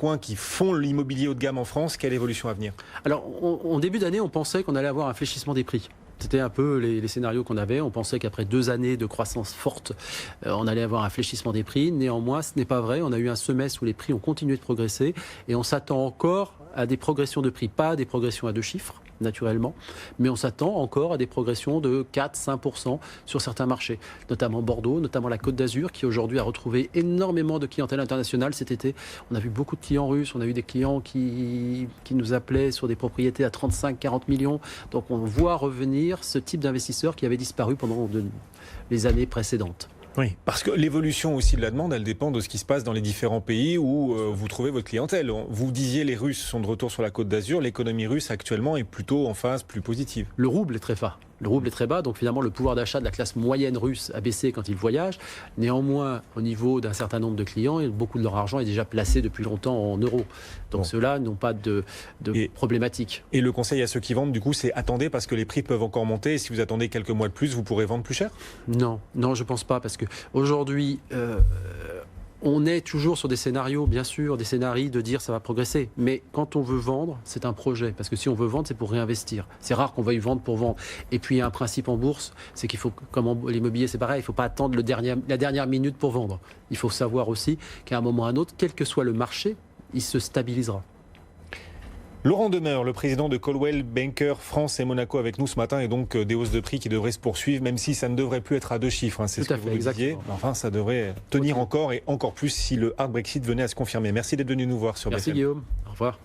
coins qui font l'immobilier haut de gamme en France, quelle évolution à venir? Alors, en début d'année, on pensait qu'on allait avoir un fléchissement des prix. C'était un peu les scénarios qu'on avait. On pensait qu'après 2 années de croissance forte, on allait avoir un fléchissement des prix. Néanmoins, ce n'est pas vrai. On a eu un semestre où les prix ont continué de progresser et on s'attend encore à des progressions de prix, pas à des progressions à 2 chiffres, naturellement, mais on s'attend encore à des progressions de 4-5% sur certains marchés, notamment Bordeaux, notamment la Côte d'Azur, qui aujourd'hui a retrouvé énormément de clientèle internationale cet été. On a vu beaucoup de clients russes, on a eu des clients qui nous appelaient sur des propriétés à 35-40 millions. Donc on voit revenir ce type d'investisseurs qui avait disparu pendant les années précédentes. Oui, parce que l'évolution aussi de la demande, elle dépend de ce qui se passe dans les différents pays où vous trouvez votre clientèle. Vous disiez les Russes sont de retour sur la Côte d'Azur, l'économie russe actuellement est plutôt en phase plus positive. Le rouble est très bas. Le rouble est très bas, donc finalement le pouvoir d'achat de la classe moyenne russe a baissé quand ils voyagent. Néanmoins, au niveau d'un certain nombre de clients, beaucoup de leur argent est déjà placé depuis longtemps en euros. Donc ceux-là n'ont pas de problématique. Et le conseil à ceux qui vendent, du coup, c'est attendez parce que les prix peuvent encore monter. Et si vous attendez quelques mois de plus, vous pourrez vendre plus cher? Non, je ne pense pas, parce qu'aujourd'hui, on est toujours sur des scénarios, bien sûr, des scénarios de dire ça va progresser. Mais quand on veut vendre, c'est un projet. Parce que si on veut vendre, c'est pour réinvestir. C'est rare qu'on veuille vendre pour vendre. Et puis, il y a un principe en bourse, c'est qu'il faut, comme l'immobilier, c'est pareil, il ne faut pas attendre la dernière minute pour vendre. Il faut savoir aussi qu'à un moment ou à un autre, quel que soit le marché, il se stabilisera. Laurent Demeure, le président de Coldwell Banker France et Monaco avec nous ce matin, et donc des hausses de prix qui devraient se poursuivre, même si ça ne devrait plus être à 2 chiffres, hein, c'est ce que vous disiez. Enfin, ça devrait tenir encore et encore plus si le hard Brexit venait à se confirmer. Merci d'être venu nous voir sur BFM. Merci Guillaume, au revoir.